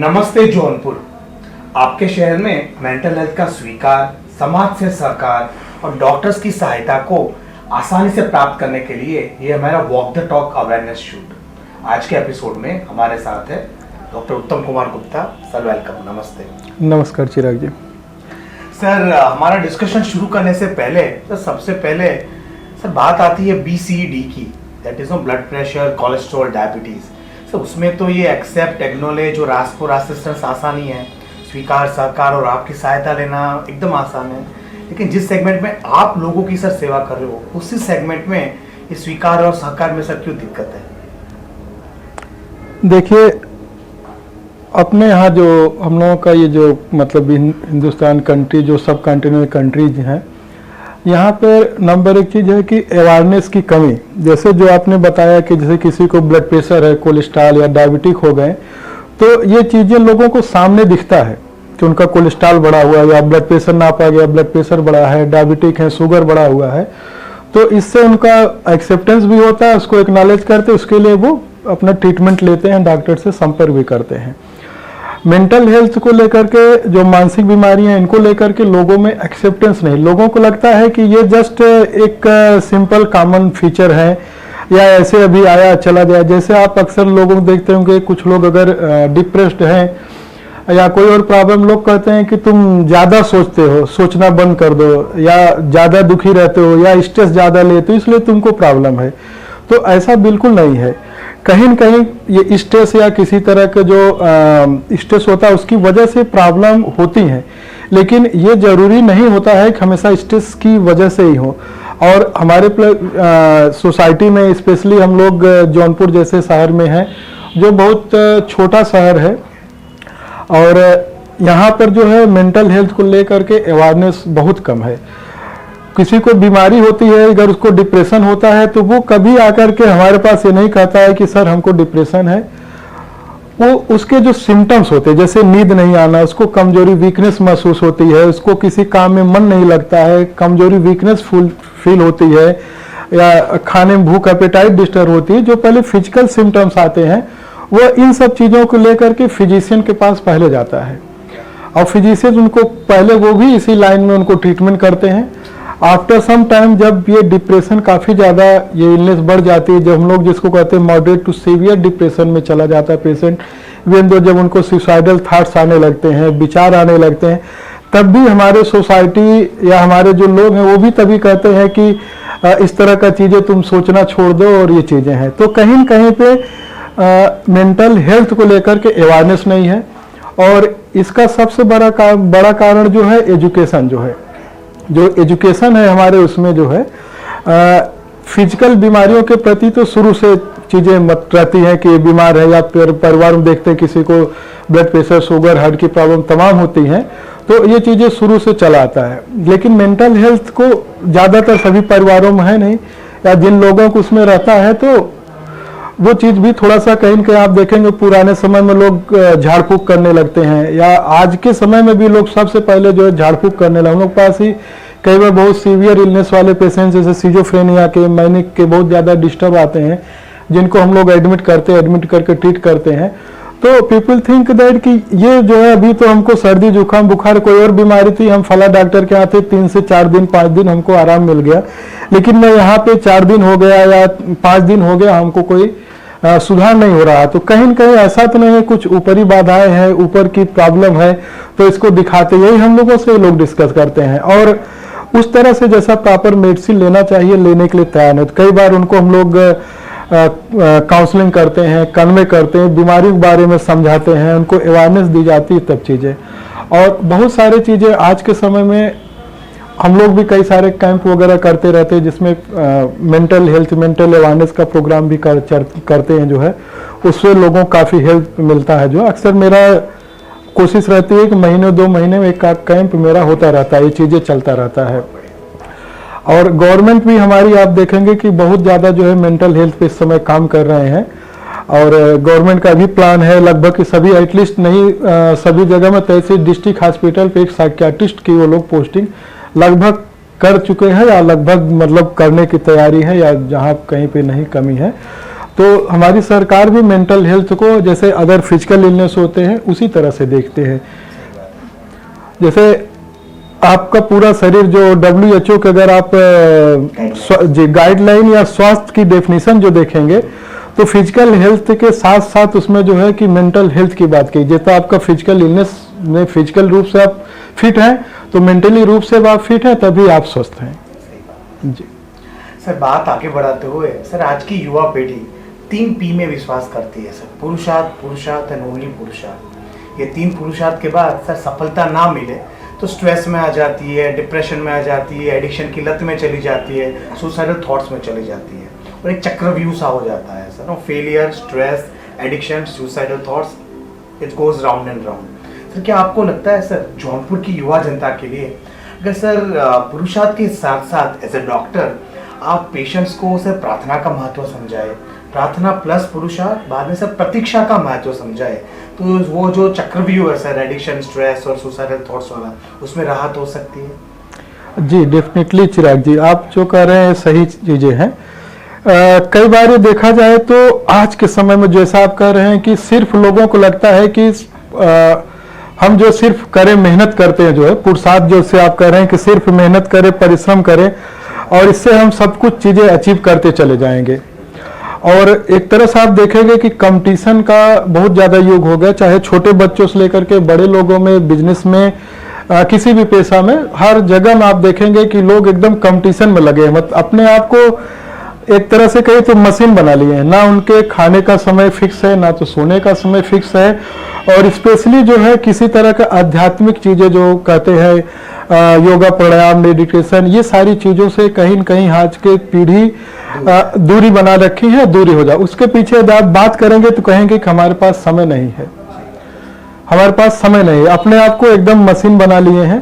नमस्ते जौनपुर। आपके शहर में मेंटल हेल्थ का स्वीकार, समाज से सहकार और डॉक्टर्स की सहायता को आसानी से प्राप्त करने के लिए ये हमारा walk the talk awareness shoot. आज के एपिसोड में हमारे साथ है डॉक्टर उत्तम कुमार गुप्ता। Sir welcome. नमस्ते। नमस्कार चिराग जी। सर हमारा डिस्कशन शुरू करने से पहले सबसे पहले सर बात आती है BCD की, that is blood pressure, cholesterol, diabetes. Sir उसमें तो ये एक्सेप्ट, एक्नॉलेज और आस्क फॉर असिस्टेंस आसान ही है, स्वीकार, सहकार और आपकी सहायता लेना एकदम आसान है। लेकिन जिस सेगमेंट में आप लोगों की सर सेवा कर रहे हो, उसी सेगमेंट में ये स्वीकार और सहकार में सर क्यों दिक्कत है? देखिए, अपने यहाँ जो हम लोगों का ये जो मतलब हिंदुस्तान कंट्री जो सब कॉन्टिनेंट कंट्रीज हैं, यहाँ पर नंबर एक चीज़ है कि अवेयरनेस की कमी। जैसे जो आपने बताया कि जैसे किसी को ब्लड प्रेशर है, कोलेस्ट्रॉल या डायबिटिक हो गए, तो ये चीज़ें लोगों को सामने दिखता है कि उनका कोलेस्ट्रॉल बढ़ा हुआ है या ब्लड प्रेशर नापा गया, ब्लड प्रेशर बढ़ा है, डायबिटिक है, शुगर बढ़ा हुआ है। तो इससे उनका एक्सेप्टेंस भी होता है, उसको एक्नॉलेज करते, उसके लिए वो अपना ट्रीटमेंट लेते हैं, डॉक्टर से संपर्क भी करते हैं। मेंटल हेल्थ को लेकर के, जो मानसिक बीमारियां, इनको लेकर के लोगों में एक्सेप्टेंस नहीं। लोगों को लगता है कि ये जस्ट एक सिंपल कॉमन फीचर है या ऐसे अभी आया चला गया। जैसे आप अक्सर लोगों को देखते होंगे, कुछ लोग अगर डिप्रेस्ड हैं या कोई और प्रॉब्लम, लोग कहते हैं कि तुम ज़्यादा सोचते हो, सोचना बंद कर दो, या ज़्यादा दुखी रहते हो, या स्ट्रेस ज़्यादा लेते हो, इसलिए तुमको प्रॉब्लम है। तो ऐसा बिल्कुल नहीं है। कहीं न कहीं ये स्ट्रेस या किसी तरह का जो स्ट्रेस होता है, उसकी वजह से प्रॉब्लम होती है, लेकिन ये जरूरी नहीं होता है कि हमेशा स्ट्रेस की वजह से ही हो। और हमारे सोसाइटी में, स्पेशली हम लोग जौनपुर जैसे शहर में हैं, जो बहुत छोटा शहर है, और यहाँ पर जो है मेंटल हेल्थ को लेकर के अवेयरनेस बहुत कम है। किसी को बीमारी होती है, अगर उसको डिप्रेशन होता है, तो वो कभी आकर के हमारे पास ये नहीं कहता है कि सर हमको डिप्रेशन है। वो उसके जो सिम्टम्स होते हैं, जैसे नींद नहीं आना, उसको कमजोरी, वीकनेस महसूस होती है, उसको किसी काम में मन नहीं लगता है, कमजोरी, वीकनेस फील होती है, या खाने में भूख, एपेटाइट डिस्टर्ब होती है, जो पहले फिजिकल सिम्टम्स आते हैं, वो इन सब चीज़ों को लेकर के फिजिशियन के पास पहले जाता है। और फिजिशियन उनको पहले, वो भी इसी लाइन में उनको ट्रीटमेंट करते हैं। आफ्टर सम टाइम, जब ये डिप्रेशन काफ़ी ज़्यादा, ये इलनेस बढ़ जाती है, जब हम लोग जिसको कहते हैं मॉडरेट टू सीवियर डिप्रेशन में चला जाता है पेशेंट, इवन दो जब उनको सुसाइडल थॉट्स आने लगते हैं, विचार आने लगते हैं, तब भी हमारे सोसाइटी या हमारे जो लोग हैं, वो भी तभी कहते हैं कि इस तरह का चीज़ें तुम सोचना छोड़ दो, और ये चीज़ें हैं। तो कहीं न कहीं पे मेंटल हेल्थ को लेकर के अवेयरनेस नहीं है। और इसका सबसे बड़ा कारण जो है एजुकेशन, जो एजुकेशन है हमारे, उसमें जो है फिजिकल बीमारियों के प्रति तो शुरू से चीज़ें मत रहती हैं कि ये बीमार है, या फिर परिवार में देखते हैं किसी को ब्लड प्रेशर, शुगर, हार्ट की प्रॉब्लम तमाम होती हैं, तो ये चीज़ें शुरू से चला आता है। लेकिन मेंटल हेल्थ को ज़्यादातर सभी परिवारों में है नहीं, या जिन लोगों को उसमें रहता है, तो वो चीज़ भी थोड़ा सा कहीं न कहीं आप देखेंगे, पुराने समय में लोग झाड़ फूक करने लगते हैं, या आज के समय में भी लोग सबसे पहले जो है झाड़ फूक करने लगे। हम लोग पास ही कई बार बहुत सीवियर इलनेस वाले पेशेंट, जैसे सिजोफ्रेनिया के, मैनिक के बहुत ज़्यादा डिस्टर्ब आते हैं, जिनको हम लोग एडमिट करके ट्रीट करते हैं। तो पीपल थिंक दैट कि ये जो है, अभी तो हमको सर्दी, जुकाम, बुखार, कोई और बीमारी थी, हम फला डॉक्टर के यहाँ थे, 3 से 4 दिन, 5 दिन हमको आराम मिल गया, लेकिन मैं यहाँ पे 4 दिन हो गया या 5 दिन हो गया, हमको कोई सुधार नहीं हो रहा। तो कहीं न कहीं ऐसा तो नहीं है, कुछ ऊपरी बाधाएं हैं, ऊपर की प्रॉब्लम है, तो इसको दिखाते, यही हम लोगों से लोग डिस्कस करते हैं। और उस तरह से जैसा प्रॉपर मेडिसिन लेना चाहिए, लेने के लिए तैयार नहीं। कई बार उनको हम लोग काउंसलिंग करते हैं, कन्वे करते हैं, बीमारी के बारे में समझाते हैं, उनको अवेयरनेस दी जाती है, तब चीज़ें। और बहुत सारी चीज़ें आज के समय में हम लोग भी कई सारे कैंप वगैरह करते रहते हैं, जिसमें मेंटल हेल्थ, मेंटल अवेयरनेस का प्रोग्राम भी करते हैं, जो है उससे लोगों को काफ़ी हेल्प मिलता है। जो अक्सर मेरा कोशिश रहती है कि महीने 2 महीने में एक कैंप मेरा होता रहता है, ये चीज़ें चलता रहता है। और गवर्नमेंट भी हमारी, आप देखेंगे कि बहुत ज़्यादा जो है मेंटल हेल्थ पे इस समय काम कर रहे हैं, और गवर्नमेंट का भी प्लान है लगभग सभी, एटलीस्ट नहीं सभी जगह में, तहसील, डिस्ट्रिक्ट हॉस्पिटल पे एक साइकियाट्रिस्ट की वो लोग पोस्टिंग लगभग कर चुके हैं, या लगभग मतलब करने की तैयारी है, या जहाँ कहीं पे नहीं कमी है। तो हमारी सरकार भी मेंटल हेल्थ को जैसे अदर फिजिकल इलनेस होते हैं उसी तरह से देखते हैं। जैसे आपका पूरा शरीर जो WHO के अगर आप गाइडलाइन या स्वास्थ्य की डेफिनेशन जो देखेंगे तो फिजिकल हेल्थ के साथ साथ उसमें जो है कि मेंटल हेल्थ की बात की, जैसे आपका फिजिकल इलनेस में फिजिकल रूप से आप फिट हैं तो मेंटली रूप से आप फिट हैं तभी आप स्वस्थ हैं। जी सर, बात आगे बढ़ाते हुए सर, आज की युवा पीढ़ी 3 P में विश्वास करती है सर, पुरुषार्थ एंड ओनली पुरुषार्थ। ये 3 पुरुषार्थ के बाद सर सफलता ना मिले तो स्ट्रेस में आ जाती है, डिप्रेशन में आ जाती है, एडिक्शन की लत में चली जाती है, सुसाइडल थॉट्स में चली जाती है और एक चक्रव्यूह सा हो जाता है sir. Failure, stress, addiction, suicidal thoughts, it goes round and round. Sir, क्या आपको लगता है सर जौनपुर की युवा जनता के लिए अगर सर पुरुषार्थ के साथ साथ एज ए डॉक्टर आप पेशेंट्स को सर प्रार्थना का महत्व समझाए, प्रार्थना प्लस पुरुषार्थ बाद में सर प्रतीक्षा का महत्व समझाए, तो वो जो चक्रव्यूह है सर एडिक्शन, स्ट्रेस और सुसाइडल थॉट्स वाला, उसमें राहत हो सकती है? जी डेफिनेटली चिराग जी, आप जो कह रहे हैं सही चीजें हैं। कई बार ये देखा जाए तो आज के समय में जैसा आप कह रहे हैं कि सिर्फ लोगों को लगता है कि हम जो सिर्फ करें, मेहनत करते हैं, जो है पुरुषार्थ जो से आप कह रहे हैं कि सिर्फ मेहनत करें, परिश्रम करें और इससे हम सब कुछ चीजें अचीव करते चले जाएंगे। और एक तरह से आप देखेंगे कि कंपटीशन का बहुत ज़्यादा युग हो गया, चाहे छोटे बच्चों से लेकर के बड़े लोगों में, बिजनेस में, किसी भी पेशा में, हर जगह में आप देखेंगे कि लोग एकदम कंपटीशन में लगे हैं। मतलब अपने आप को एक तरह से कहीं तो मशीन बना लिए हैं, ना उनके खाने का समय फिक्स है, ना तो सोने का समय फिक्स है। और स्पेशली जो है किसी तरह का आध्यात्मिक चीज़ें जो कहते हैं, योगा, प्राणायाम, मेडिटेशन, ये सारी चीज़ों से कहीं न कहीं आज के पीढ़ी दूरी बना रखी है, दूरी हो जाए। उसके पीछे आप बात करेंगे तो कहेंगे कि हमारे पास समय नहीं है, हमारे पास समय नहीं है, अपने आप को एकदम मशीन बना लिए हैं।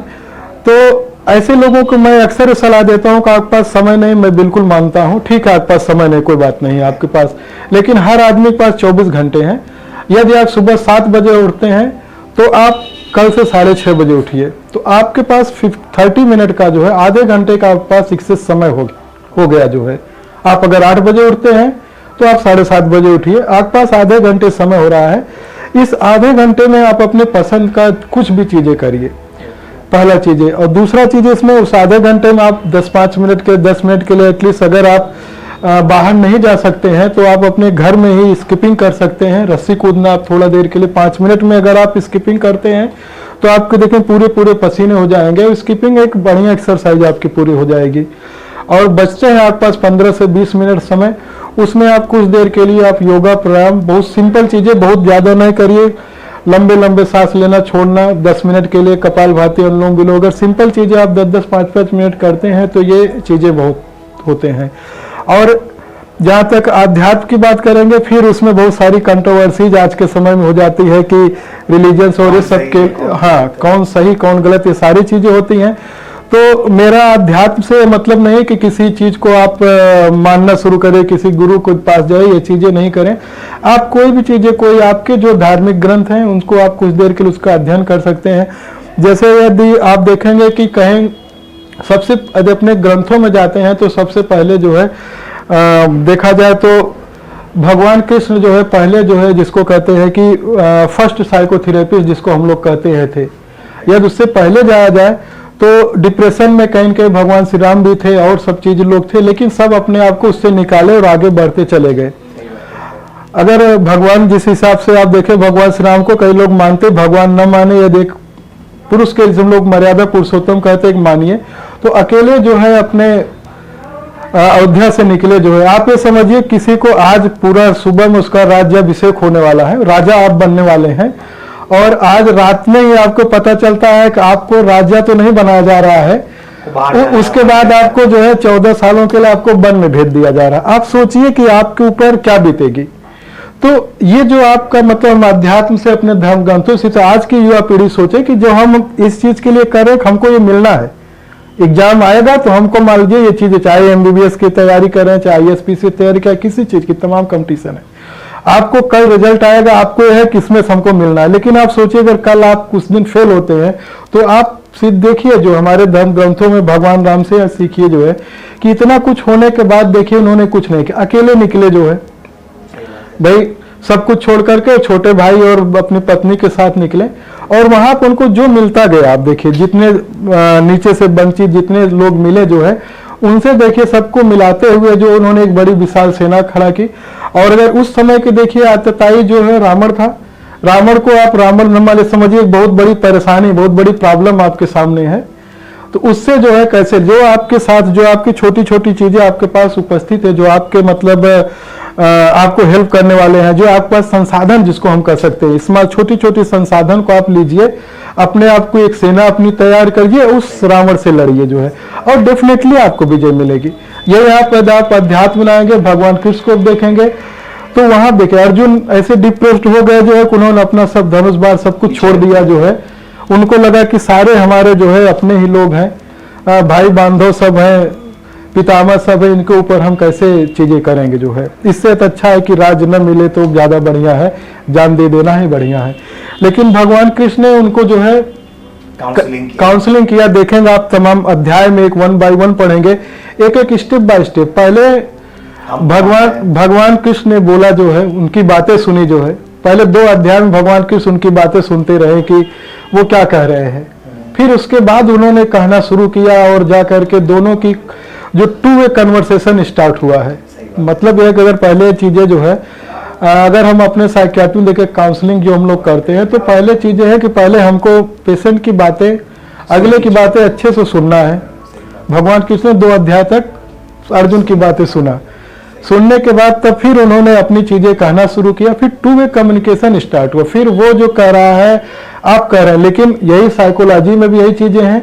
तो ऐसे लोगों को मैं अक्सर सलाह देता हूं कि आपके पास समय नहीं, मैं बिल्कुल मानता हूं, ठीक है आपके पास समय नहीं, कोई बात नहीं है आपके पास, लेकिन हर आदमी के पास 24 घंटे हैं। यदि आप सुबह 7 बजे उठते हैं तो आप कल से 6:30 बजे उठिए, तो आपके पास 30 मिनट का जो है, आधे घंटे का आपके पास एक्सेस समय हो गया जो है। आप अगर 8 बजे उठते हैं तो आप 7:30 बजे उठिए, आपके पास आधे घंटे समय हो रहा है। इस आधे घंटे में आप अपने पसंद का कुछ भी चीजें करिए, पहला चीज है। और दूसरा चीज इसमें उस आधे घंटे में आप 10 मिनट के लिए एटलीस्ट, अगर आप बाहर नहीं जा सकते हैं तो आप अपने घर में ही स्किपिंग कर सकते हैं, रस्सी कूदना आप थोड़ा देर के लिए 5 मिनट में अगर आप स्किपिंग करते हैं तो आपके देखें पूरे पसीने हो जाएंगे। स्किपिंग एक बढ़िया एक्सरसाइज आपकी पूरी हो जाएगी। और बचते हैं आपके पास 15 से 20 मिनट समय, उसमें आप कुछ देर के लिए आप योगा, प्राणायाम, बहुत सिंपल चीजें, बहुत ज्यादा नहीं करिए, लंबे सांस लेना छोड़ना, 10 मिनट के लिए कपालभाति, अनुलोम विलोम, अगर सिंपल चीजें आप 10-10, 5-5 मिनट करते हैं तो ये चीजें बहुत होते हैं। और जहाँ तक आध्यात्म की बात करेंगे, फिर उसमें बहुत सारी कंट्रोवर्सीज आज के समय में हो जाती है कि रिलीजन्स और ये सब के, हाँ, कौन सही कौन गलत, ये सारी चीजें होती हैं। तो मेरा अध्यात्म से मतलब नहीं कि किसी चीज को आप मानना शुरू करें, किसी गुरु के पास जाए, ये चीजें नहीं करें। आप कोई भी चीजें, कोई आपके जो धार्मिक ग्रंथ हैं उनको आप कुछ देर के लिए उसका अध्ययन कर सकते हैं। जैसे यदि आप देखेंगे कि कहीं सबसे, यदि अपने ग्रंथों में जाते हैं तो सबसे पहले जो है देखा जाए तो भगवान कृष्ण जो है पहले जो है जिसको कहते हैं कि फर्स्ट साइकोथेरेपिस्ट जिसको हम लोग कहते हैं थे, यदि उससे पहले जाया जाए तो डिप्रेशन में कहीं कहीं भगवान श्री राम भी थे और सब चीज लोग थे, लेकिन सब अपने आप को उससे निकाले और आगे बढ़ते चले गए। अगर भगवान जिस हिसाब से आप देखें, भगवान श्री राम को कई लोग मानते, भगवान न माने, यदि एक पुरुष के जिसे हम लोग मर्यादा पुरुषोत्तम कहते हैं मानिए, तो अकेले जो है अपने अयोध्या से निकले जो है। आप ये समझिए किसी को आज पूरा सुबह में उसका राज्याभिषेक होने वाला है, राजा आप बनने वाले हैं, और आज रात में ही आपको पता चलता है कि आपको राजा तो नहीं बनाया जा रहा है, उसके बाद आपको जो है 14 सालों के लिए आपको वन में भेज दिया जा रहा है। आप सोचिए कि आपके ऊपर क्या बीतेगी। तो ये जो आपका मतलब हम अध्यात्म से, अपने धर्म ग्रंथों से, तो आज की युवा पीढ़ी सोचे कि जो हम इस चीज के लिए कर रहे हैं, हमको ये मिलना है, एग्जाम आएगा तो हमको मान लीजिए ये चीजें, चाहे MBBS की तैयारी करें, चाहे ISPC की तैयारी करें, किसी चीज की तमाम कंपटीशन है, आपको कल रिजल्ट आएगा, आपको यह है कि इसमें हमको मिलना है। लेकिन आप सोचिए अगर कल आप कुछ दिन फेल होते हैं तो आप सिर्फ देखिए जो हमारे धर्म ग्रंथों में भगवान राम से सीखिए जो है कि इतना कुछ होने के बाद देखिए उन्होंने कुछ नहीं किया, अकेले निकले जो है, भाई सब कुछ छोड़ करके छोटे भाई और अपनी पत्नी के साथ निकले, और वहां पर उनको जो मिलता गया, आप देखिए जितने नीचे से वंचित जितने लोग मिले जो है, उनसे देखिए सबको मिलाते हुए जो उन्होंने एक बड़ी विशाल सेना खड़ा की। और अगर उस समय के देखिए आतताई जो है रावण था, रावण को आप रावण मान समझिए, बहुत बड़ी परेशानी, बहुत बड़ी प्रॉब्लम आपके सामने है, तो उससे जो है कैसे जो आपके साथ जो आपकी छोटी छोटी चीजें आपके पास उपस्थित है, जो आपके मतलब आपको हेल्प करने वाले हैं, जो आपके पास संसाधन जिसको हम कह सकते हैं, इसमें छोटी छोटी संसाधन को आप लीजिए, अपने आप को एक सेना अपनी तैयार करिए, उस रावण से लड़िए जो है, और डेफिनेटली आपको विजय मिलेगी। ये आप अध्यात्म में आएंगे, भगवान कृष्ण को देखेंगे तो वहां देखे अर्जुन ऐसे डिप्रेस्ड हो गए जो है, उन्होंने अपना सब धनुष बाण सब कुछ छोड़ दिया जो है, उनको लगा कि सारे हमारे जो है अपने ही लोग हैं, भाई बांधव सब हैं, पितामह सब है, इनके ऊपर हम कैसे चीजें करेंगे जो है, इससे तो अच्छा है कि राज्य न मिले तो ज्यादा बढ़िया है, जान दे देना ही बढ़िया है। लेकिन भगवान कृष्ण ने उनको जो है काउंसलिंग किया। देखेंगे आप तमाम अध्याय में, एक 1 बाय 1 पढ़ेंगे, एक एक स्टेप बाय स्टेप। पहले भगवान कृष्ण ने बोला जो है, उनकी बातें सुनी जो है, पहले 2 अध्याय में भगवान कृष्ण उनकी बातें सुनते रहे कि वो क्या कह रहे हैं, फिर उसके बाद उन्होंने कहना शुरू किया, और जा करके दोनों की जो 2 वे कन्वर्सेशन स्टार्ट हुआ है। मतलब यह कि अगर पहले चीजें जो है, अगर हम अपने साइकियाट्री लेके काउंसलिंग जो हम लोग करते हैं, तो पहले चीजें है कि पहले हमको पेशेंट की बातें, अगले की बातें अच्छे से सुनना है। भगवान कृष्ण ने 2 अध्याय तक अर्जुन की बातें सुना, सुनने के बाद तब फिर उन्होंने अपनी चीजें कहना शुरू किया, फिर 2 वे कम्युनिकेशन स्टार्ट हुआ, फिर वो जो कह रहा है आप कह रहे हैं। लेकिन यही साइकोलॉजी में भी यही चीजें हैं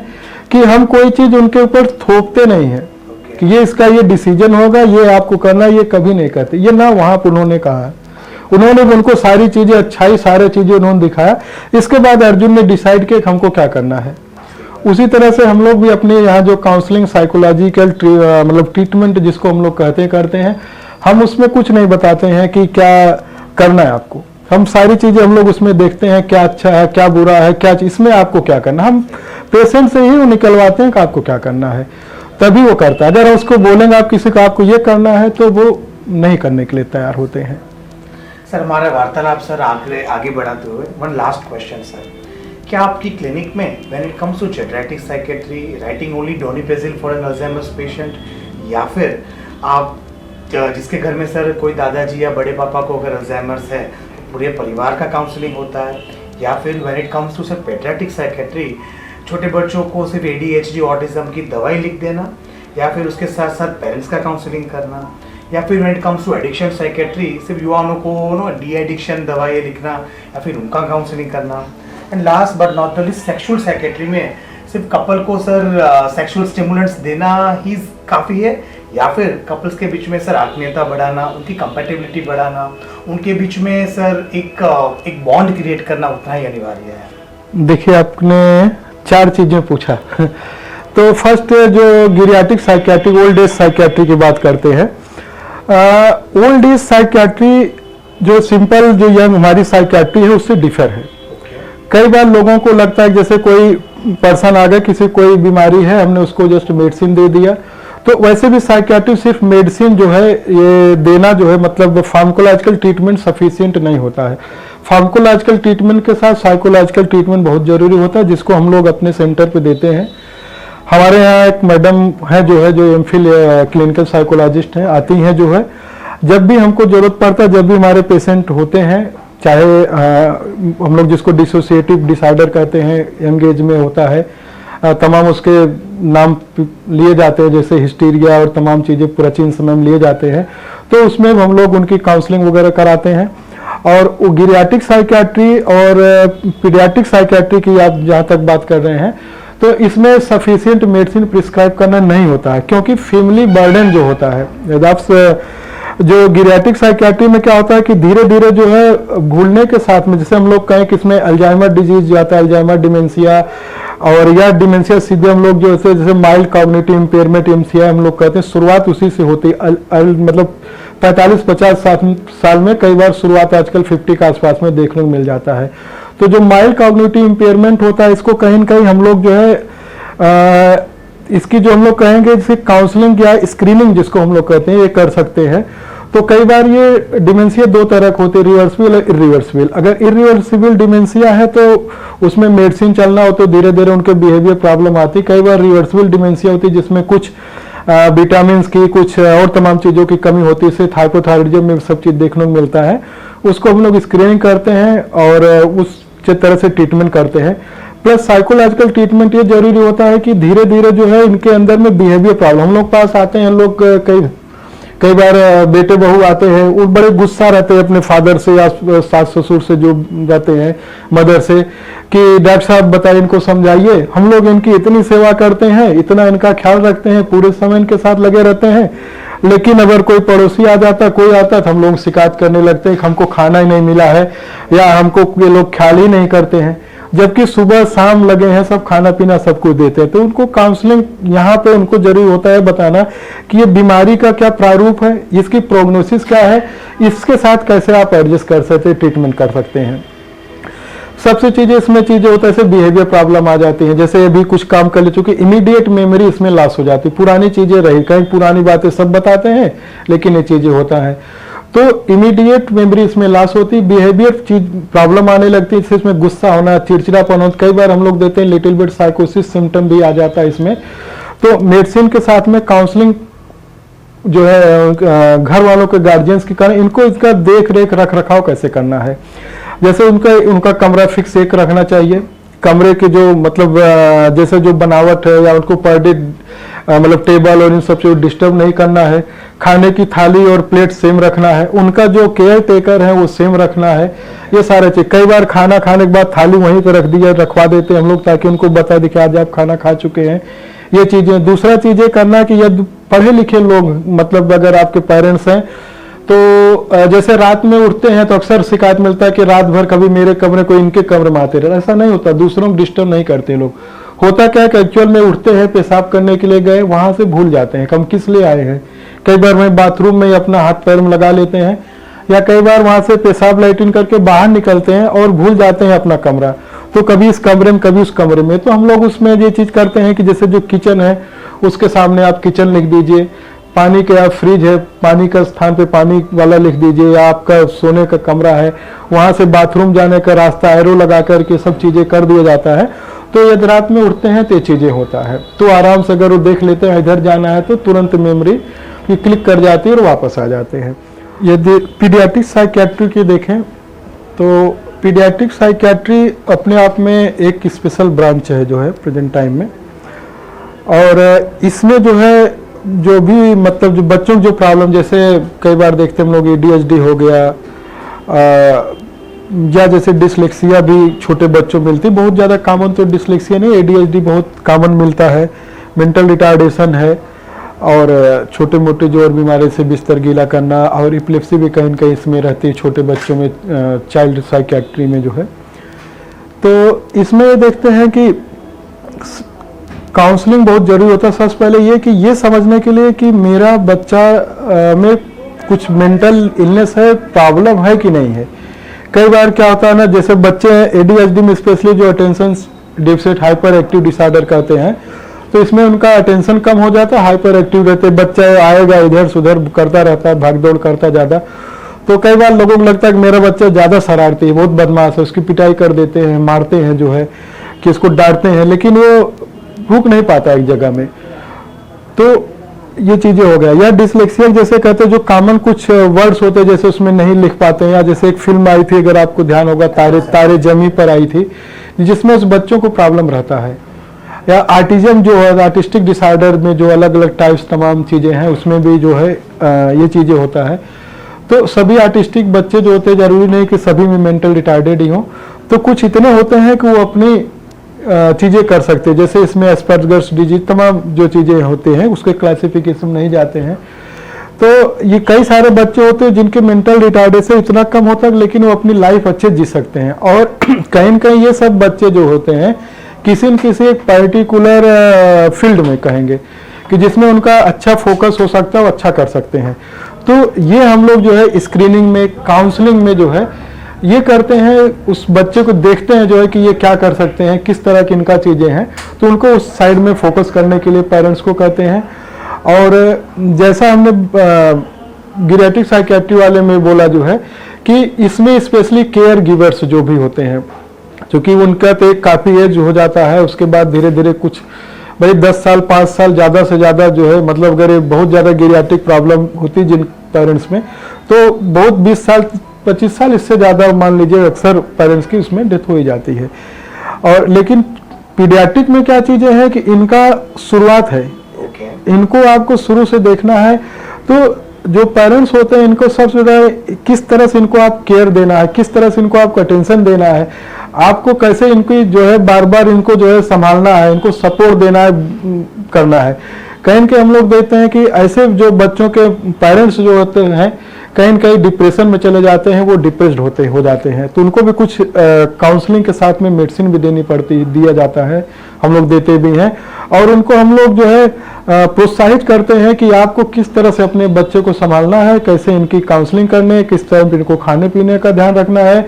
कि हम कोई चीज उनके ऊपर थोपते नहीं है कि ये इसका ये डिसीजन होगा, ये आपको करना, ये कभी नहीं करते, ये ना वहां पर उन्होंने कहा। उन्होंने उनको सारी चीजें अच्छाई सारी चीजें उन्होंने दिखाया, इसके बाद अर्जुन ने डिसाइड किया हमको क्या करना है। उसी तरह से हम लोग भी अपने यहाँ जो काउंसलिंग साइकोलॉजिकल मतलब ट्रीटमेंट जिसको हम लोग करते हैं, हम उसमें कुछ नहीं बताते हैं कि क्या करना है आपको, हम सारी चीजें हम लोग उसमें देखते हैं क्या अच्छा है क्या बुरा है, क्या इसमें आपको क्या करना, हम पेशेंट से ही वो निकलवाते हैं कि आपको क्या करना है, तभी वो करता है। अगर उसको बोलेंगे आप किसी को आपको ये करना है तो वो नहीं करने के लिए तैयार होते हैं। सर हमारा वार्तालाप सर आगे बढ़ाते हुए 1 लास्ट क्वेश्चन सर, क्या आपकी क्लिनिक में when it comes to geriatric psychiatry writing only donepezil for an Alzheimer's patient, या फिर आप जिसके घर में सर कोई दादाजी या बड़े पापा को अगर अल्जाइमर्स है पूरे परिवार का काउंसलिंग होता है, या फिर when it comes to sir paediatric psychiatry छोटे बच्चों को सिर्फ ADHD ऑटिज्म की दवाई लिख देना, या फिर उसके साथ साथ पेरेंट्स का काउंसलिंग करना, या फिर when it comes to addiction psychiatry सिर्फ युवाओं को डी एडिक्शन दवाई लिखना या फिर उनका काउंसलिंग करना, and last but not the list sexual psychiatry में सिर्फ कपल को सर सेक्सुअल स्टिमुलेंट्स देना ही काफ़ी है, या फिर कपल्स के बीच में सर आत्मीयता बढ़ाना, उनकी कंपैटिबिलिटी बढ़ाना, उनके बीच में सर एक बॉन्ड क्रिएट करना उतना ही अनिवार्य है। देखिए आपने 4 चीजें पूछा तो फर्स्ट जो गिरियाट्रिक साइकियाट्री ओल्ड एज साइकियाट्री की बात करते हैं, ओल्ड एज साइकियाट्री जो सिंपल जो यंग हमारी साइकियाट्री है उससे डिफर है। कई बार लोगों को लगता है जैसे कोई पर्सन आ गया, किसी कोई बीमारी है, हमने उसको जस्ट मेडिसिन दे दिया, तो वैसे भी साइकियाट्री सिर्फ मेडिसिन जो है ये देना जो है मतलब फार्माकोलॉजिकल ट्रीटमेंट सफिशिएंट नहीं होता है। फार्माकोलॉजिकल ट्रीटमेंट के साथ साइकोलॉजिकल ट्रीटमेंट बहुत जरूरी होता है, जिसको हम लोग अपने सेंटर पे देते हैं। हमारे यहाँ एक मैडम है जो एमफिल क्लिनिकल साइकोलॉजिस्ट हैं, आती हैं जो है, जब भी हमको जरूरत पड़ता है, जब भी हमारे पेशेंट होते हैं, चाहे हम लोग जिसको डिसोसिएटिव डिसऑर्डर कहते हैं, यंग एज में होता है, तमाम उसके नाम लिए जाते हैं जैसे हिस्टीरिया और तमाम चीज़ें प्राचीन समय में लिए जाते हैं, तो उसमें हम लोग उनकी काउंसलिंग वगैरह कराते हैं। और वो गिरियाट्रिक साइकियाट्री और पीडियाट्रिक साइकियाट्री की आप जहाँ तक बात कर रहे हैं, तो इसमें सफिशिएंट मेडिसिन प्रिस्क्राइब करना नहीं होता है, क्योंकि फैमिली बर्डन जो होता है, जो गिरियाट्रिक साइकियाट्री में क्या होता है कि धीरे धीरे जो है भूलने के साथ में, जैसे हम लोग कहें कि इसमें अल्जाइमर डिजीज जो आता है, अल्जाइमर डिमेंशिया, और या डिमेंशिया सीधे हम लोग जो जैसे माइल्ड कॉग्निटिव इम्पेयरमेंट MCI हम लोग कहते हैं, शुरुआत उसी से होती है, मतलब 45-50 साल में, कई बार शुरुआत आजकल 50 के आसपास में देखने को मिल जाता है। तो जो माइल्ड कॉग्निटिव इम्पेयरमेंट होता है, इसको कहीं न कहीं हम लोग जो है इसकी जो हम लोग कहेंगे जैसे काउंसलिंग या स्क्रीनिंग जिसको हम लोग कहते हैं, ये कर सकते हैं। तो कई बार ये डिमेंशिया दो तरह के होते हैं, रिवर्सिबल और इरिवर्सिबल। अगर इरिवर्सिबल डिमेंशिया है तो उसमें मेडिसिन चलना हो तो धीरे धीरे उनके बिहेवियर प्रॉब्लम आती है। कई बार रिवर्सिबल डिमेंशिया होती है जिसमें कुछ विटामिन की कुछ और तमाम चीज़ों की कमी होती है, इससे हाइपोथायराइडिज्म में सब चीज़ देखने को मिलता है। उसको हम लोग स्क्रीनिंग करते हैं और उस तरह से ट्रीटमेंट करते हैं। प्लस साइकोलॉजिकल ट्रीटमेंट ये जरूरी होता है कि धीरे धीरे जो है इनके अंदर में बिहेवियर प्रॉब्लम, हम लोग पास आते हैं लोग कई बार बेटे बहू आते हैं, वो बड़े गुस्सा रहते हैं अपने फादर से या सास ससुर से जो जाते हैं, मदर से, कि डॉक्टर साहब बताइए इनको समझाइए। हम लोग इनकी इतनी सेवा करते हैं, इतना इनका ख्याल रखते हैं, पूरे समय इनके साथ लगे रहते हैं, लेकिन अगर कोई पड़ोसी आ जाता, कोई आता तो हम लोग शिकायत करने लगते हैं कि हमको खाना ही नहीं मिला है या हमको ये लोग ख्याल ही नहीं करते हैं, जबकि सुबह शाम लगे हैं, सब खाना पीना सब कुछ देते हैं। तो उनको काउंसलिंग यहाँ पे उनको जरूरी होता है बताना कि ये बीमारी का क्या प्रारूप है, इसकी प्रोग्नोसिस क्या है, इसके साथ कैसे आप एडजस्ट कर सकते हैं, ट्रीटमेंट कर सकते हैं। सबसे इसमें चीजें होता है, जैसे बिहेवियर प्रॉब्लम आ जाती है, जैसे अभी कुछ काम कर ले चुके, इमीडिएट मेमोरी इसमें लॉस हो जाती है, पुरानी चीजें रही, कहीं पुरानी बातें सब बताते हैं लेकिन ये चीजें होता है, तो इमीडिएट मेमोरी इसमें लॉस होती, बिहेवियर चीज प्रॉब्लम आने लगती है, इसमें गुस्सा होना, चिड़चिड़ापन होना, कई बार हम लोग देते हैं लिटिल बिट साइकोसिस सिम्टम भी आ जाता है इसमें। तो मेडिसिन के साथ में काउंसलिंग जो है घर वालों के गार्जियंस की करें, इनको इसका देख रेख रख रखाव कैसे करना है। जैसे उनका कमरा फिक्स एक रखना चाहिए, कमरे के जो मतलब जैसे जो बनावट है या उनको पर डे मतलब टेबल और इन सब चीज़ डिस्टर्ब नहीं करना है, खाने की थाली और प्लेट सेम रखना है, उनका जो केयर टेकर है वो सेम रखना है, ये सारे चीज। कई बार खाना खाने के बाद थाली वहीं पर रखवा देते हैं हम लोग ताकि उनको बता दें कि आज आप खाना खा चुके हैं, ये चीजें। दूसरा चीजें करना कि यदि पढ़े लिखे लोग मतलब अगर आपके पेरेंट्स हैं तो जैसे रात में उठते हैं तो अक्सर शिकायत मिलता है कि रात भर कभी मेरे कमरे को इनके कमरे में आते रहे, ऐसा नहीं होता, दूसरों को डिस्टर्ब नहीं करते लोग। होता क्या है कि एक्चुअल में उठते हैं, पेशाब करने के लिए गए, वहां से भूल जाते हैं हम किस लिए आए हैं। कई बार वहीं बाथरूम में अपना हाथ पैर में लगा लेते हैं, या कई बार वहां से पेशाब लैट्रिन करके बाहर निकलते हैं और भूल जाते हैं अपना कमरा, तो कभी इस कमरे में कभी उस कमरे में। तो हम लोग उसमें ये चीज करते हैं कि जैसे जो किचन है उसके सामने आप किचन लिख दीजिए, पानी के आप फ्रिज है पानी का स्थान पे पानी वाला लिख दीजिए, या आपका सोने का कमरा है वहां से बाथरूम जाने का रास्ता एरो लगा करके सब चीजें कर दिया जाता है। तो यदि रात में उठते हैं तो ये चीजें होता है, तो आराम से अगर वो देख लेते हैं इधर जाना है तो तुरंत मेमोरी क्लिक कर जाती है और वापस आ जाते हैं। यदि पीडियाट्रिक साइकियाट्री की देखें तो पीडियाट्रिक साइकियाट्री अपने आप में एक स्पेशल ब्रांच है जो है प्रेजेंट टाइम में, और इसमें जो है जो भी मतलब जो बच्चों की जो प्रॉब्लम, जैसे कई बार देखते हम लोग ADHD हो गया या जैसे डिसलेक्सिया भी छोटे बच्चों में मिलती, बहुत ज़्यादा कॉमन तो डिसलेक्सिया नहीं, ADHD बहुत कॉमन मिलता है, मेंटल रिटार्डेशन है, और छोटे मोटे जो और बीमारी से बिस्तर गीला करना और इपिलेप्सी भी कहीं न कहीं इसमें रहती है छोटे बच्चों में, चाइल्ड साइकियाट्री में जो है। तो इसमें ये देखते हैं कि काउंसलिंग बहुत जरूरी होता है। सबसे पहले ये कि ये समझने के लिए कि मेरा बच्चा में कुछ मेंटल इलनेस है, प्रॉब्लम है कि नहीं है। कई बार क्या होता है ना, जैसे बच्चे ADHD में स्पेशली जो attention deficit hyper active disorder कहते हैं, तो इसमें उनका अटेंशन कम हो जाता है, हाइपर एक्टिव रहते, बच्चा आएगा इधर से उधर करता रहता है, भाग दौड़ करता ज़्यादा। तो कई बार लोगों को लगता है कि मेरा बच्चा ज़्यादा शरारती है, बहुत बदमाश है, उसकी पिटाई कर देते हैं, मारते हैं जो है कि इसको डांटते हैं, लेकिन वो रुक नहीं पाता एक जगह में। तो ये चीजें हो गया। या डिसलेक्सिया जैसे कहते हैं जो कॉमन कुछ वर्ड्स होते हैं जैसे उसमें नहीं लिख पाते हैं, या जैसे एक फिल्म आई थी अगर आपको ध्यान होगा तारे तारे जमी पर आई थी, जिसमें उस बच्चों को प्रॉब्लम रहता है। या आर्टिज्म जो है आर्टिस्टिक डिसऑर्डर में जो अलग अलग टाइप्स तमाम चीजें हैं उसमें भी जो है ये चीजें होता है। तो सभी आर्टिस्टिक बच्चे जो होते हैं जरूरी नहीं कि सभी में मेंटल रिटार्डेड ही हो, तो कुछ इतने होते हैं कि वो अपनी चीजें कर सकते हैं, जैसे इसमें एस्पर्जर्स डिजीज तमाम जो चीजें होते हैं उसके क्लासिफिकेशन नहीं जाते हैं। तो ये कई सारे बच्चे होते हैं जिनके मेंटल रिटार्डेशन इतना कम होता है लेकिन वो अपनी लाइफ अच्छे जी सकते हैं। और कहीं न कहीं ये सब बच्चे जो होते हैं किसी न किसी एक पर्टिकुलर फील्ड में कहेंगे कि जिसमें उनका अच्छा फोकस हो सकता है, वो अच्छा कर सकते हैं। तो ये हम लोग जो है स्क्रीनिंग में काउंसलिंग में जो है ये करते हैं, उस बच्चे को देखते हैं जो है कि ये क्या कर सकते हैं, किस तरह की इनका चीजें हैं, तो उनको उस साइड में फोकस करने के लिए पेरेंट्स को कहते हैं। और जैसा हमने गिरियाट्रिक साइकियाट्री वाले में बोला जो है कि इसमें स्पेशली केयर गिवर्स जो भी होते हैं, क्योंकि उनका तो एक काफ़ी एज हो जाता है, उसके बाद धीरे धीरे कुछ भाई 10 साल 5 साल ज़्यादा से ज़्यादा जो है, मतलब अगर ये बहुत ज़्यादा गिरियाट्रिक प्रॉब्लम होती जिन पेरेंट्स में, तो बहुत 20 साल 25 साल इससे ज़्यादा मान लीजिए अक्सर पेरेंट्स की उसमें डेथ हो ही जाती है। और लेकिन पीडियाट्रिक में क्या चीज़ें हैं कि इनका शुरुआत है, इनको आपको शुरू से देखना है। तो जो पेरेंट्स होते हैं इनको सबसे ज़्यादा किस तरह से इनको आप केयर देना है, किस तरह से इनको आपको अटेंशन देना है, आपको कैसे इनकी जो है बार बार इनको जो है संभालना है, इनको सपोर्ट देना है, करना है। कहीं कहीं हम लोग देखते हैं कि ऐसे जो बच्चों के पेरेंट्स जो होते हैं कहीं न कहीं डिप्रेशन में चले जाते हैं, वो डिप्रेस्ड हो जाते हैं, तो उनको भी कुछ काउंसलिंग के साथ में मेडिसिन भी देनी पड़ती, दिया जाता है, हम लोग देते भी हैं। और उनको हम लोग जो है प्रोत्साहित करते हैं कि आपको किस तरह से अपने बच्चे को संभालना है, कैसे इनकी काउंसलिंग करनी है, किस तरह इनको खाने पीने का ध्यान रखना है,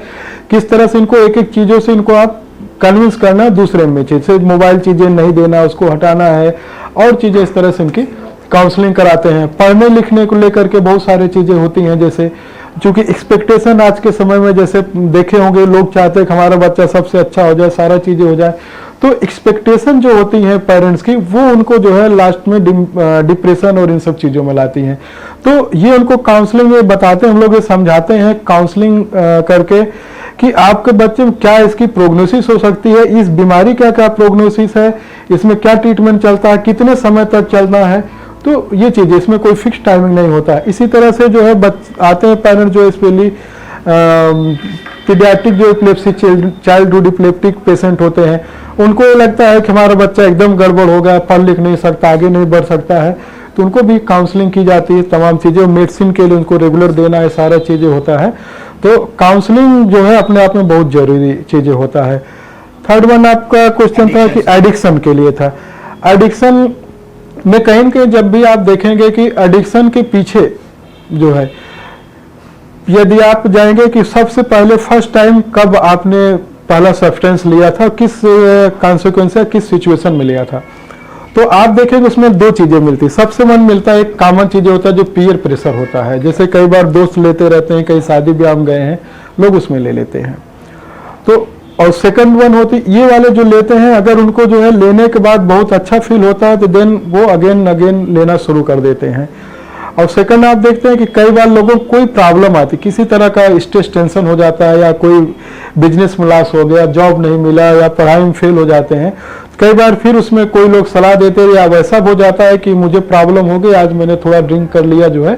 किस तरह से इनको एक एक चीज़ों से इनको आप कन्विंस करना है दूसरे में चीज़ से, मोबाइल चीज़ें नहीं देना, उसको हटाना है, और चीज़ें इस तरह से इनकी काउंसलिंग कराते हैं। पढ़ने लिखने को लेकर के बहुत सारी चीज़ें होती हैं, जैसे चूंकि एक्सपेक्टेशन आज के समय में जैसे देखे होंगे, लोग चाहते हैं कि हमारा बच्चा सबसे अच्छा हो जाए, सारा चीज़ें हो जाए, तो एक्सपेक्टेशन जो होती है पेरेंट्स की, वो उनको जो है लास्ट में डिप्रेशन और इन सब चीज़ों में लाती हैं। तो ये उनको काउंसलिंग में बताते हैं, हम लोग ये समझाते हैं काउंसलिंग करके कि आपके बच्चे में क्या इसकी प्रोग्नोसिस हो सकती है, इस बीमारी का क्या प्रोग्नोसिस है, इसमें क्या ट्रीटमेंट चलता है, कितने समय तक चलना है। तो ये चीज़, इसमें कोई फिक्स टाइमिंग नहीं होता है। इसी तरह से जो है आते हैं पेरेंट्स जो स्पेशली पीडियाट्रिक जो इपिलेप्सी चाइल्डहुड इपिलेप्टिक पेशेंट होते हैं, उनको ये लगता है कि हमारा बच्चा एकदम गड़बड़ हो गया, पढ़ लिख नहीं सकता, आगे नहीं बढ़ सकता है, तो उनको भी काउंसलिंग की जाती है, तमाम चीज़ें, मेडिसिन के लिए उनको रेगुलर देना है, सारा चीज़ें होता है। तो काउंसलिंग जो है अपने आप में बहुत जरूरी चीज़ें होता है। थर्ड वन आपका क्वेश्चन था कि एडिक्शन के लिए था। एडिक्शन में कहीं न कहीं जब भी आप देखेंगे कि एडिक्शन के पीछे जो है, यदि आप जाएंगे कि सबसे पहले फर्स्ट टाइम कब आपने पहला सब्सटेंस लिया था, किस कॉन्सिक्वेंस किस सिचुएशन में लिया था, तो आप देखेंगे उसमें दो चीज़ें मिलती। सबसे मन मिलता है, एक कॉमन चीज़ें होता है जो पीयर प्रेशर होता है, जैसे कई बार दोस्त लेते रहते हैं, कहीं शादी ब्याह में गए हैं, लोग उसमें ले लेते हैं। तो और सेकंड वन होती, ये वाले जो लेते हैं, अगर उनको जो है लेने के बाद बहुत अच्छा फील होता है तो देन वो अगेन अगेन लेना शुरू कर देते हैं। और सेकंड आप देखते हैं कि कई बार लोगों को कोई प्रॉब्लम आती, किसी तरह का स्ट्रेस टेंशन हो जाता है, या कोई बिजनेस में लॉस हो गया, जॉब नहीं मिला, या पढ़ाई में फेल हो जाते हैं, कई बार फिर उसमें कोई लोग सलाह देते हैं, या वैसा हो जाता है कि मुझे प्रॉब्लम हो गई, आज मैंने थोड़ा ड्रिंक कर लिया जो है,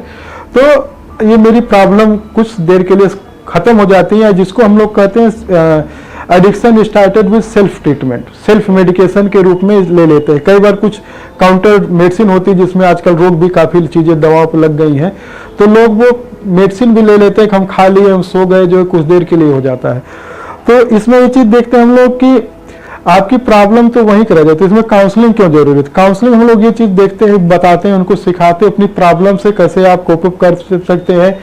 तो ये मेरी प्रॉब्लम कुछ देर के लिए खत्म हो जाती है, जिसको हम लोग कहते हैं addiction started with self treatment, self medication के रूप में ले लेते हैं। कई बार कुछ काउंटर मेडिसिन होती है जिसमें आजकल रोग भी काफ़ी चीज़ें दवाओं पर लग गई हैं, तो लोग वो मेडिसिन भी ले लेते हैं कि हम खा लिए, हम सो गए, जो कुछ देर के लिए हो जाता है। तो इसमें ये चीज़ देखते हैं हम लोग कि आपकी प्रॉब्लम तो वहीं करा जाती है, इसमें काउंसलिंग क्यों जरूरी है। काउंसलिंग हम लोग ये चीज़ देखते हैं, बताते हैं, उनको सिखाते हैं अपनी प्रॉब्लम से कैसे आप कोप अप कर सकते हैं,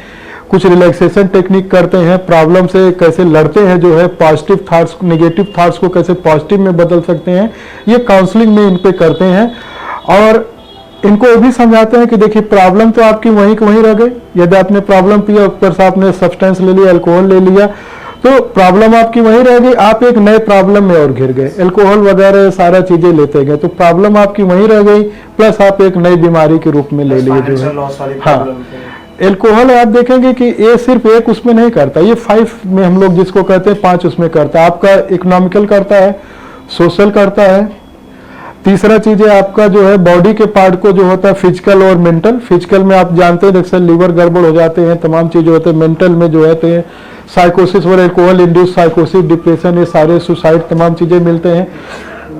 कुछ रिलैक्सेशन टेक्निक करते हैं, प्रॉब्लम से कैसे लड़ते हैं, जो है पॉजिटिव थॉट्स, नेगेटिव थॉट्स को कैसे पॉजिटिव में बदल सकते हैं, ये काउंसलिंग में इन पे करते हैं। और इनको ये भी समझाते हैं कि देखिए प्रॉब्लम तो आपकी वहीं की वहीं रह गई, यदि आपने प्रॉब्लम पिया, ऊपर से आपने सब्सटेंस ले लिया, अल्कोहल ले लिया, तो प्रॉब्लम आपकी वहीं रह गई, आप एक नए प्रॉब्लम में और घिर गए, अल्कोहल वगैरह सारा चीजें लेते गए, तो प्रॉब्लम आपकी वहीं रह गई, प्लस आप एक नई बीमारी के रूप में ले लिए जो है। हाँ, एल्कोहल आप देखेंगे कि ये सिर्फ एक उसमें नहीं करता, ये 5 में हम लोग जिसको कहते हैं 5 उसमें करता है। आपका इकोनॉमिकल करता है, सोशल करता है, तीसरा चीज है आपका जो है बॉडी के पार्ट को जो होता है फिजिकल और मेंटल। फिजिकल में आप जानते हैं अक्सर लीवर गड़बड़ हो जाते हैं, तमाम चीजें होते हैं। मेंटल में जो है साइकोसिस और एल्कोहल इंड्यूस साइकोसिस, डिप्रेशन, ये सारे सुसाइड, तमाम चीजें मिलते हैं।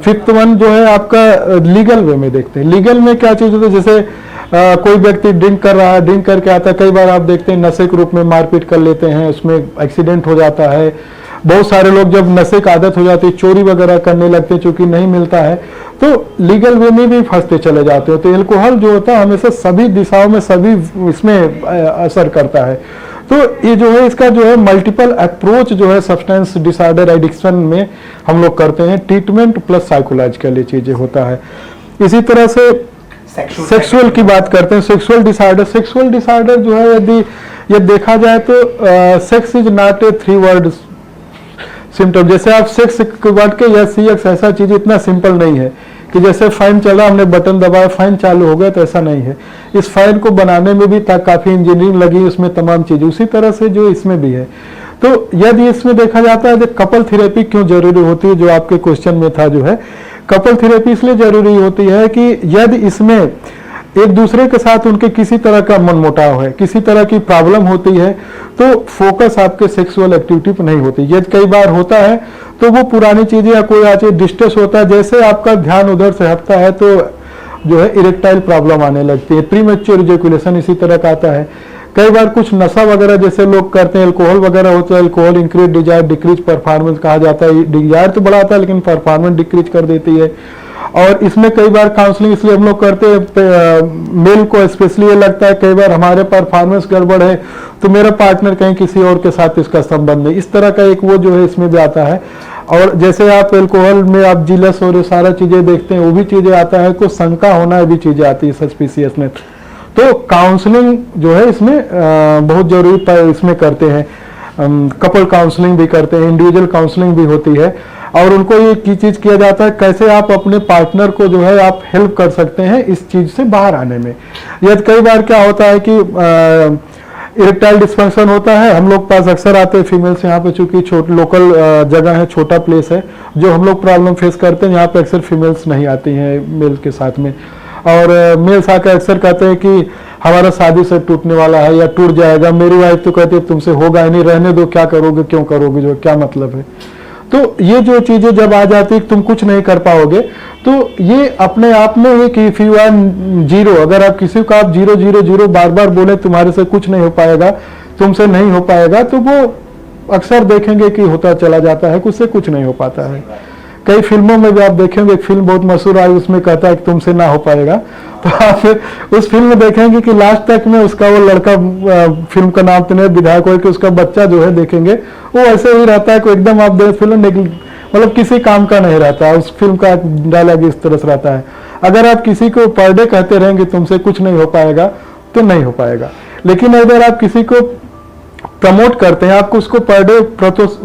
फिफ्थ वन जो है आपका लीगल वे में देखते हैं। लीगल में क्या चीज होती है, जैसे कोई व्यक्ति ड्रिंक कर रहा है, ड्रिंक करके आता है, कई बार आप देखते हैं नशे के रूप में मारपीट कर लेते हैं, उसमें एक्सीडेंट हो जाता है। बहुत सारे लोग जब नशे की आदत हो जाती है चोरी वगैरह करने लगते हैं, चूंकि नहीं मिलता है, तो लीगल वे में भी फंसते चले जाते हो। तो एल्कोहल जो होता है हमेशा सभी दिशाओं में, सभी इसमें असर करता है। तो ये जो है इसका जो है मल्टीपल अप्रोच जो है सब्सटेंस डिसऑर्डर एडिक्शन में हम लोग करते हैं, ट्रीटमेंट प्लस साइकोलॉजिकल ये चीजें होता है। इसी तरह से सेक्सुअल की बात करते हैं, सेक्सुअल डिसऑर्डर जो है, यदि ये देखा जाए तो sex is not a 3 word symptom. जैसे आप सेक्स वर्ड के या CX ऐसा चीज इतना सिंपल नहीं है कि जैसे फैन चला, हमने बटन दबाया, फैन चालू हो गया, तो ऐसा नहीं है। इस फैन को बनाने में भी काफी इंजीनियरिंग लगी, उसमें तमाम चीजें, उसी तरह से जो इसमें भी है। तो यदि इसमें देखा जाता है, कपल थेरेपी क्यों जरूरी होती है, जो आपके क्वेश्चन में था, जो है कपल थेरेपी इसलिए जरूरी होती है कि यदि इसमें एक दूसरे के साथ उनके किसी तरह का मनमुटाव है, किसी तरह की प्रॉब्लम होती है, तो फोकस आपके सेक्सुअल एक्टिविटी पर नहीं होती। यदि कई बार होता है तो वो पुरानी चीजें या कोई आज डिस्ट्रेस होता है, जैसे आपका ध्यान उधर से हटता है तो जो है इरेक्टाइल प्रॉब्लम आने लगती है, प्रीमेच्योर इजैकुलेशन इसी तरह का आता है। कई बार कुछ नशा वगैरह जैसे लोग करते हैं, अल्कोहल वगैरह होता है, alcohol increase desire decrease performance कहा जाता है। डिजायर तो बढ़ाता है लेकिन परफॉर्मेंस डिक्रीज कर देती है। और इसमें कई बार काउंसलिंग इसलिए हम लोग करते हैं, मेल को स्पेशली ये लगता है कई बार हमारे परफॉर्मेंस गड़बड़ है तो मेरा पार्टनर कहीं किसी और के साथ इसका संबंध है, इस तरह का एक वो जो है इसमें भी आता है। और जैसे आप अल्कोहल में आप जिलस और सारा चीजें देखते हैं, वो भी चीजें आता है, कुछ शंका होना भी चीजें आती है सस्पिशियसनेस। तो काउंसलिंग जो है इसमें बहुत जरूरी इसमें करते हैं, कपल काउंसलिंग भी करते हैं, इंडिविजुअल काउंसलिंग भी होती है। और उनको ये की चीज किया जाता है कैसे आप अपने पार्टनर को जो है आप हेल्प कर सकते हैं इस चीज से बाहर आने में। यदि कई बार क्या होता है कि इरेक्टाइल डिस्फंक्शन होता है, हम लोग पास अक्सर आते हैं फीमेल्स, यहाँ पे चूंकि लोकल जगह है, छोटा प्लेस है, जो हम लोग प्रॉब्लम फेस करते हैं, यहाँ पे अक्सर फीमेल्स नहीं आती हैं मेल के साथ में। और मेल्स आकर अक्सर कहते हैं कि हमारा शादी से टूटने वाला है या टूट जाएगा। मेरी वाइफ तो कहती है तुमसे होगा ही नहीं, रहने दो, क्या करोगे, क्यों करोगे, जो क्या मतलब है। तो ये जो चीजें जब आ जाती है तुम कुछ नहीं कर पाओगे, तो ये अपने आप में है कि इफ यू आर 0, अगर आप किसी को आप 0 0 0 बार बार बोले तुम्हारे से कुछ नहीं हो पाएगा, तुमसे नहीं हो पाएगा, तो वो अक्सर देखेंगे कि होता चला जाता है, उससे कुछ नहीं हो पाता है। कई फिल्मों में भी आप देखेंगे, एक फिल्म बहुत मशहूर आई, उसमें कहता है कि तुमसे ना हो पाएगा, तो आप उस फिल्म में देखेंगे कि लास्ट तक में उसका वो लड़का, फिल्म का नाम तो नहीं विधायक हो, कि उसका बच्चा जो है देखेंगे वो ऐसे ही रहता है, कोई एकदम आप फिल्म मतलब किसी काम का नहीं रहता। उस फिल्म का डायलॉग इस तरह से रहता है, अगर आप किसी को पर डे कहते रहेंगे तुमसे कुछ नहीं हो पाएगा तो नहीं हो पाएगा, लेकिन अगर आप किसी को प्रमोट करते हैं, आपको उसको पर डे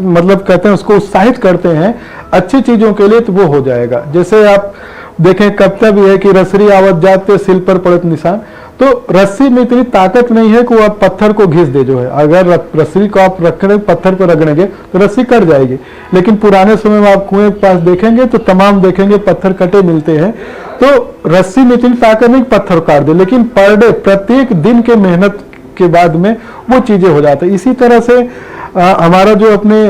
मतलब कहते हैं उसको उत्साहित करते हैं अच्छी चीजों के लिए, तो वो हो जाएगा। जैसे आप देखें कविता भी है कि रसरी आवत जाते सिल पर पड़त निशान, तो रस्सी में इतनी ताकत नहीं है कि वो आप पत्थर को घिस दे। जो है अगर रस्सी को आप रखने पत्थर को रगड़ेंगे तो रस्सी कट जाएगी, लेकिन पुराने समय में आप कुएं के पास देखेंगे तो तमाम देखेंगे पत्थर कटे मिलते हैं। तो रस्सी में इतनी ताकत नहीं पत्थर काट दे, लेकिन पर डे प्रत्येक दिन के मेहनत के बाद में वो चीजें हो जाती है। इसी तरह से हमारा जो अपने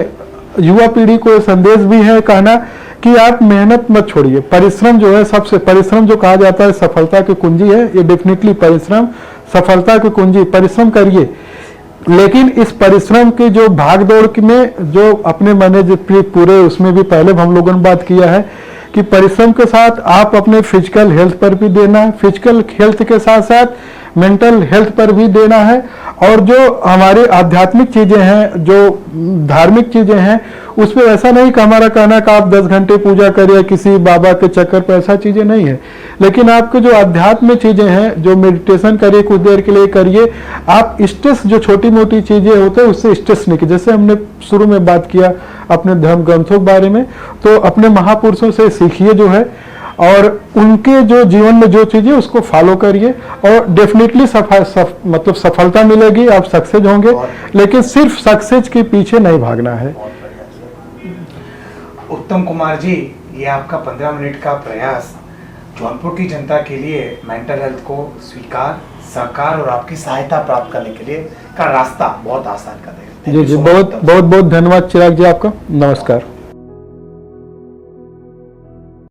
युवा पीढ़ी को संदेश भी है कहना कि आप मेहनत मत छोड़िए, परिश्रम जो है सबसे, परिश्रम जो कहा जाता है सफलता की कुंजी है, ये डेफिनेटली परिश्रम सफलता की कुंजी, परिश्रम करिए। लेकिन इस परिश्रम की जो भाग दौड़ में जो अपने मैंने पूरे उसमें भी पहले हम लोगों ने बात किया है कि परिश्रम के साथ आप अपने फिजिकल हेल्थ पर भी देना है, फिजिकल हेल्थ के साथ साथ मेंटल हेल्थ पर भी देना है। और जो हमारी आध्यात्मिक चीजें हैं, जो धार्मिक चीजें हैं, उसमें ऐसा नहीं कि हमारा कहना कि आप 10 घंटे पूजा करिए किसी बाबा के चक्कर पर, ऐसा चीजें नहीं है। लेकिन आपके जो आध्यात्मिक चीजें हैं, जो मेडिटेशन करिए कुछ देर के लिए करिए, आप स्ट्रेस जो छोटी मोटी चीजें होते हैं उससे स्ट्रेस नहीं, जैसे हमने शुरू में बात किया अपने धर्म ग्रंथों के बारे में, तो अपने महापुरुषों से सीखिए जो है, और उनके जो जीवन में जो चीजें उसको फॉलो करिए, और डेफिनेटली मतलब सफलता मिलेगी, आप सक्सेस होंगे। लेकिन सिर्फ सक्सेस के पीछे नहीं भागना है। उत्तम कुमार जी, ये आपका 15 मिनट का प्रयास जौनपुर की जनता के लिए मेंटल हेल्थ को स्वीकार, सहकार और आपकी सहायता प्राप्त करने के लिए का रास्ता बहुत आसान कर देगा। जी जी, बहुत बहुत धन्यवाद चिराग जी आपका। नमस्कार।